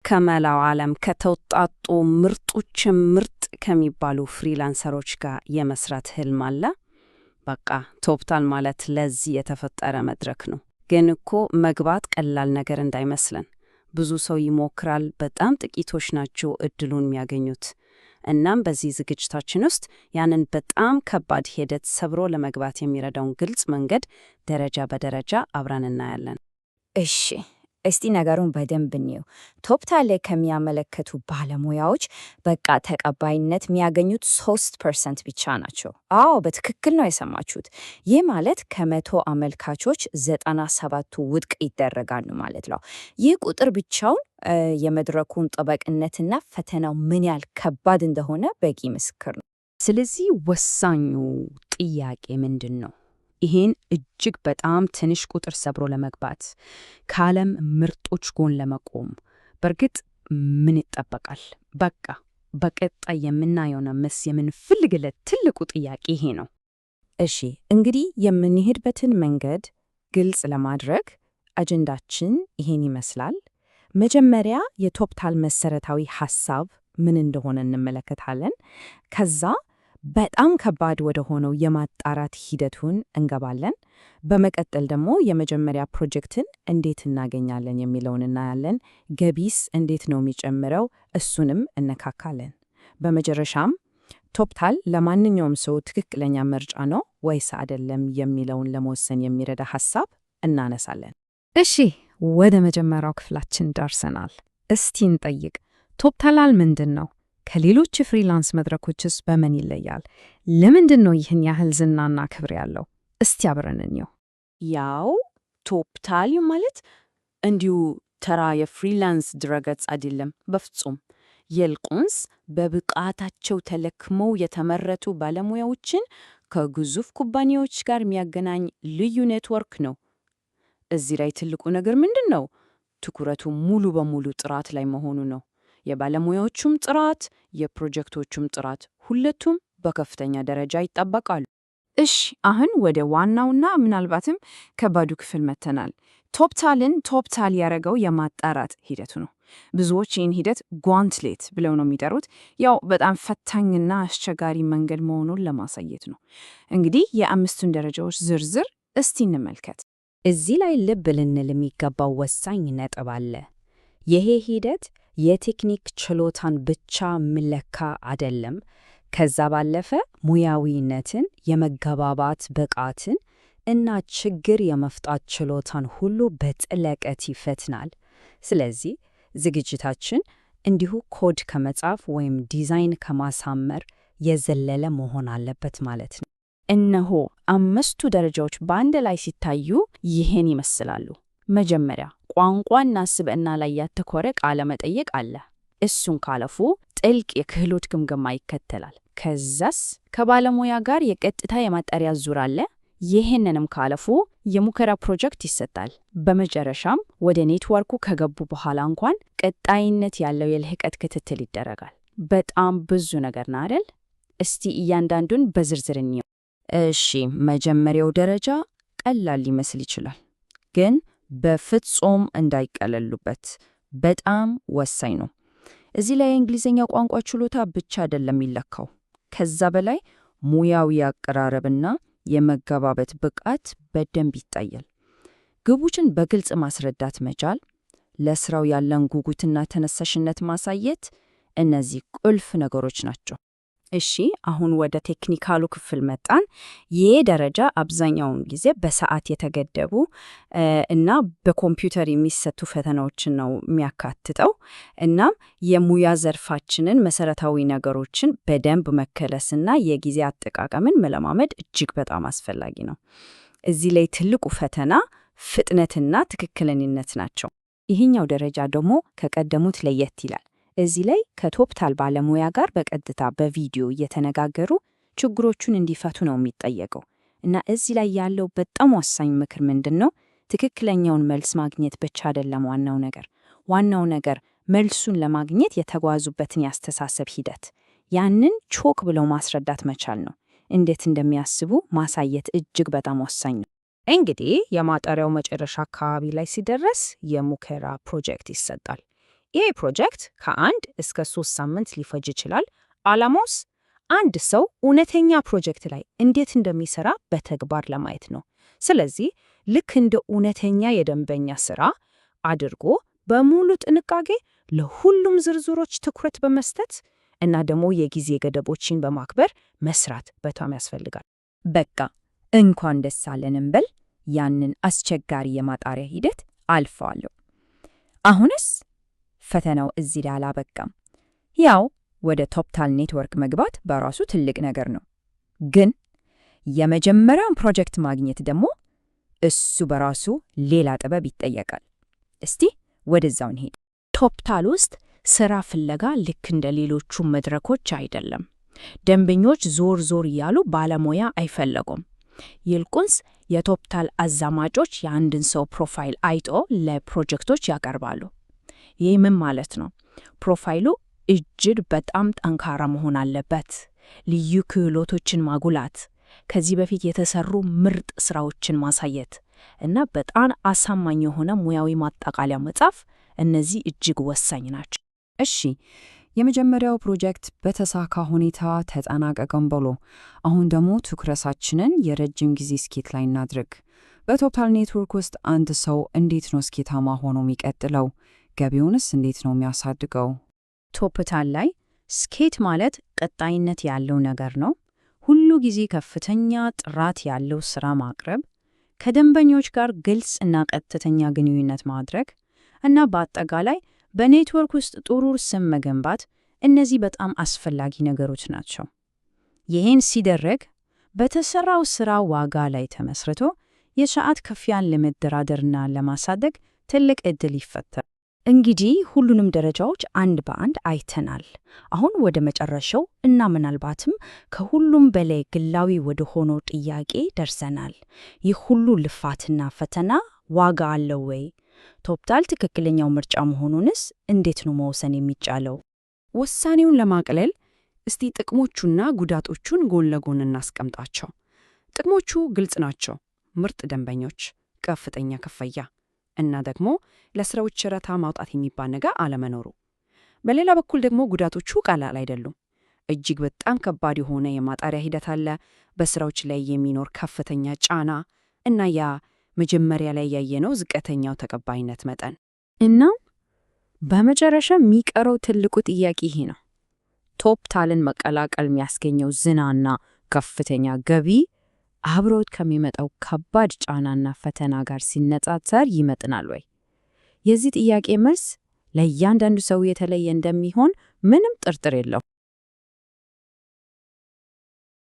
ከመላው ዓለም ከተውጣጡ ምርጦችም ምርጥ ከሚባሉ ፍሪላንሰሮች ጋር የመስራት ህልም አለ። በቃ ቶፕታል ማለት ለዚህ የተፈጠረ መድረክ ነው። ግን እኮ መግባት ቀላል ነገር እንዳይመስለን። ብዙ ሰው ይሞክራል፣ በጣም ጥቂቶች ናቸው እድሉን የሚያገኙት። እናም በዚህ ዝግጅታችን ውስጥ ያንን በጣም ከባድ ሂደት ሰብሮ ለመግባት የሚረዳውን ግልጽ መንገድ ደረጃ በደረጃ አብረን እናያለን። እሺ፣ እስቲ ነገሩን በደንብ እንየው። ቶፕታል ላይ ከሚያመለክቱ ባለሙያዎች በቃ ተቀባይነት የሚያገኙት 3% ብቻ ናቸው። አዎ በትክክል ነው የሰማችሁት። ይህ ማለት ከ100 አመልካቾች 97ቱ ውድቅ ይደረጋሉ ማለት ነው። ይህ ቁጥር ብቻውን የመድረኩን ጠበቅነትና ፈተናው ምን ያህል ከባድ እንደሆነ በቂ ምስክር ነው። ስለዚህ ወሳኙ ጥያቄ ምንድን ነው? ይሄን እጅግ በጣም ትንሽ ቁጥር ሰብሮ ለመግባት ከዓለም ምርጦች ጎን ለመቆም በእርግጥ ምን ይጠበቃል? በቃ በቀጣይ የምናየውና የምንፈልግለት ትልቁ ጥያቄ ይሄ ነው። እሺ እንግዲህ የምንሄድበትን መንገድ ግልጽ ለማድረግ አጀንዳችን ይሄን ይመስላል። መጀመሪያ የቶፕታል መሰረታዊ ሐሳብ ምን እንደሆነ እንመለከታለን። ከዛ በጣም ከባድ ወደ ሆነው የማጣራት ሂደቱን እንገባለን። በመቀጠል ደግሞ የመጀመሪያ ፕሮጀክትን እንዴት እናገኛለን የሚለውን እናያለን። ገቢስ እንዴት ነው የሚጨምረው? እሱንም እነካካለን። በመጨረሻም ቶፕታል ለማንኛውም ሰው ትክክለኛ ምርጫ ነው ወይስ አይደለም የሚለውን ለመወሰን የሚረዳ ሐሳብ እናነሳለን። እሺ ወደ መጀመሪያው ክፍላችን ደርሰናል። እስቲ እንጠይቅ፣ ቶፕታል ምንድን ነው? ከሌሎች ፍሪላንስ መድረኮችስ በምን ይለያል? ለምንድን ነው ይህን ያህል ዝናና ክብር ያለው? እስቲ አብረን እንየው። ያው ቶፕታል ማለት እንዲሁ ተራ የፍሪላንስ ድረገጽ አይደለም፣ በፍጹም። ይልቁንስ በብቃታቸው ተለክመው የተመረቱ ባለሙያዎችን ከግዙፍ ኩባንያዎች ጋር የሚያገናኝ ልዩ ኔትወርክ ነው። እዚህ ላይ ትልቁ ነገር ምንድን ነው? ትኩረቱ ሙሉ በሙሉ ጥራት ላይ መሆኑ ነው። የባለሙያዎቹም ጥራት የፕሮጀክቶቹም ጥራት ሁለቱም በከፍተኛ ደረጃ ይጠበቃሉ። እሺ አሁን ወደ ዋናውና ምናልባትም ከባዱ ክፍል መተናል። ቶፕታል ያደረገው የማጣራት ሂደቱ ነው። ብዙዎች ይህን ሂደት ጓንትሌት ብለው ነው የሚጠሩት። ያው በጣም ፈታኝና አስቸጋሪ መንገድ መሆኑን ለማሳየት ነው። እንግዲህ የአምስቱን ደረጃዎች ዝርዝር እስቲ እንመልከት። እዚህ ላይ ልብ ልንል የሚገባው ወሳኝ ነጥብ አለ። ይሄ ሂደት የቴክኒክ ችሎታን ብቻ የሚለካ አይደለም። ከዛ ባለፈ ሙያዊነትን፣ የመገባባት ብቃትን እና ችግር የመፍታት ችሎታን ሁሉ በጥልቀት ይፈትናል። ስለዚህ ዝግጅታችን እንዲሁ ኮድ ከመጻፍ ወይም ዲዛይን ከማሳመር የዘለለ መሆን አለበት ማለት ነው። እነሆ አምስቱ ደረጃዎች በአንድ ላይ ሲታዩ ይህን ይመስላሉ። መጀመሪያ ቋንቋና ስብዕና ላይ ያተኮረ ቃለ መጠይቅ አለ። እሱን ካለፉ ጥልቅ የክህሎት ግምገማ ይከተላል። ከዛስ ከባለሙያ ጋር የቀጥታ የማጣሪያ ዙር አለ። ይህንንም ካለፉ የሙከራ ፕሮጀክት ይሰጣል። በመጨረሻም ወደ ኔትወርኩ ከገቡ በኋላ እንኳን ቀጣይነት ያለው የልህቀት ክትትል ይደረጋል። በጣም ብዙ ነገር ነው አይደል? እስቲ እያንዳንዱን በዝርዝር እንየው። እሺ መጀመሪያው ደረጃ ቀላል ሊመስል ይችላል፣ ግን በፍጹም እንዳይቀለሉበት በጣም ወሳኝ ነው። እዚህ ላይ የእንግሊዝኛ ቋንቋ ችሎታ ብቻ አይደለም የሚለካው። ከዛ በላይ ሙያዊ አቀራረብና የመገባበት ብቃት በደንብ ይታያል። ግቦችን በግልጽ ማስረዳት መቻል፣ ለስራው ያለን ጉጉትና ተነሳሽነት ማሳየት፣ እነዚህ ቁልፍ ነገሮች ናቸው። እሺ አሁን ወደ ቴክኒካሉ ክፍል መጣን። ይህ ደረጃ አብዛኛውን ጊዜ በሰዓት የተገደቡ እና በኮምፒውተር የሚሰጡ ፈተናዎችን ነው የሚያካትተው። እናም የሙያ ዘርፋችንን መሰረታዊ ነገሮችን በደንብ መከለስና የጊዜ አጠቃቀምን መለማመድ እጅግ በጣም አስፈላጊ ነው። እዚህ ላይ ትልቁ ፈተና ፍጥነትና ትክክለኝነት ናቸው። ይህኛው ደረጃ ደግሞ ከቀደሙት ለየት ይላል። እዚህ ላይ ከቶፕታል ባለሙያ ጋር በቀጥታ በቪዲዮ እየተነጋገሩ ችግሮቹን እንዲፈቱ ነው የሚጠየቀው። እና እዚህ ላይ ያለው በጣም ወሳኝ ምክር ምንድን ነው? ትክክለኛውን መልስ ማግኘት ብቻ አይደለም ዋናው ነገር መልሱን ለማግኘት የተጓዙበትን ያስተሳሰብ ሂደት፣ ያንን ቾክ ብለው ማስረዳት መቻል ነው። እንዴት እንደሚያስቡ ማሳየት እጅግ በጣም ወሳኝ ነው። እንግዲህ የማጣሪያው መጨረሻ አካባቢ ላይ ሲደረስ የሙከራ ፕሮጀክት ይሰጣል። ይህ ፕሮጀክት ከ1 እስከ 3 ሳምንት ሊፈጅ ይችላል። ዓላማውስ አንድ ሰው እውነተኛ ፕሮጀክት ላይ እንዴት እንደሚሰራ በተግባር ለማየት ነው። ስለዚህ ልክ እንደ እውነተኛ የደንበኛ ስራ አድርጎ በሙሉ ጥንቃቄ ለሁሉም ዝርዝሮች ትኩረት በመስጠት እና ደግሞ የጊዜ ገደቦችን በማክበር መስራት በጣም ያስፈልጋል። በቃ እንኳን ደስ አለን እንበል። ያንን አስቸጋሪ የማጣሪያ ሂደት አልፈዋለሁ። አሁንስ ፈተናው እዚህ ላይ አላበቃም። ያው ወደ ቶፕታል ኔትወርክ መግባት በራሱ ትልቅ ነገር ነው። ግን የመጀመሪያውን ፕሮጀክት ማግኘት ደግሞ እሱ በራሱ ሌላ ጥበብ ይጠየቃል። እስቲ ወደዛው እንሄድ። ቶፕታል ውስጥ ስራ ፍለጋ ልክ እንደ ሌሎቹ መድረኮች አይደለም። ደንበኞች ዞር ዞር እያሉ ባለሙያ አይፈለጉም። ይልቁንስ የቶፕታል አዛማጆች የአንድን ሰው ፕሮፋይል አይቶ ለፕሮጀክቶች ያቀርባሉ። ይህ ምን ማለት ነው? ፕሮፋይሉ እጅግ በጣም ጠንካራ መሆን አለበት። ልዩ ክህሎቶችን ማጉላት፣ ከዚህ በፊት የተሰሩ ምርጥ ስራዎችን ማሳየት እና በጣም አሳማኝ የሆነ ሙያዊ ማጠቃለያ መጻፍ፣ እነዚህ እጅግ ወሳኝ ናቸው። እሺ፣ የመጀመሪያው ፕሮጀክት በተሳካ ሁኔታ ተጠናቀቀም ብሎ አሁን ደግሞ ትኩረታችንን የረጅም ጊዜ ስኬት ላይ እናድርግ። በቶፕታል ኔትወርክ ውስጥ አንድ ሰው እንዴት ነው ስኬታማ ሆኖ የሚቀጥለው? ገቢውንስ እንዴት ነው የሚያሳድገው? ቶፕታል ላይ ስኬት ማለት ቀጣይነት ያለው ነገር ነው። ሁሉ ጊዜ ከፍተኛ ጥራት ያለው ስራ ማቅረብ፣ ከደንበኞች ጋር ግልጽ እና ቀጥተኛ ግንኙነት ማድረግ እና በአጠቃላይ በኔትወርክ ውስጥ ጥሩ ስም መገንባት፣ እነዚህ በጣም አስፈላጊ ነገሮች ናቸው። ይህን ሲደረግ በተሰራው ስራ ዋጋ ላይ ተመስርቶ የሰዓት ክፍያን ለመደራደርና ለማሳደግ ትልቅ ዕድል ይፈጠራል። እንግዲህ ሁሉንም ደረጃዎች አንድ በአንድ አይተናል። አሁን ወደ መጨረሻው እና ምናልባትም ከሁሉም በላይ ግላዊ ወደ ሆነው ጥያቄ ደርሰናል። ይህ ሁሉ ልፋትና ፈተና ዋጋ አለው ወይ? ቶፕታል ትክክለኛው ምርጫ መሆኑንስ እንዴት ነው መወሰን የሚቻለው? ውሳኔውን ለማቅለል እስቲ ጥቅሞቹና ጉዳቶቹን ጎን ለጎን እናስቀምጣቸው። ጥቅሞቹ ግልጽ ናቸው። ምርጥ ደንበኞች፣ ከፍተኛ ክፍያ እና ደግሞ ለስራዎች ጨረታ ማውጣት የሚባል ነገር አለመኖሩ። በሌላ በኩል ደግሞ ጉዳቶቹ ቀላል አይደሉም። እጅግ በጣም ከባድ የሆነ የማጣሪያ ሂደት አለ፣ በስራዎች ላይ የሚኖር ከፍተኛ ጫና እና ያ መጀመሪያ ላይ ያየነው ዝቅተኛው ተቀባይነት መጠን እና በመጨረሻ የሚቀረው ትልቁ ጥያቄ ይሄ ነው። ቶፕታልን መቀላቀል የሚያስገኘው ዝናና ከፍተኛ ገቢ አብሮት ከሚመጣው ከባድ ጫናና ፈተና ጋር ሲነጻጸር ይመጥናል ወይ? የዚህ ጥያቄ መልስ ለእያንዳንዱ ሰው የተለየ እንደሚሆን ምንም ጥርጥር የለው።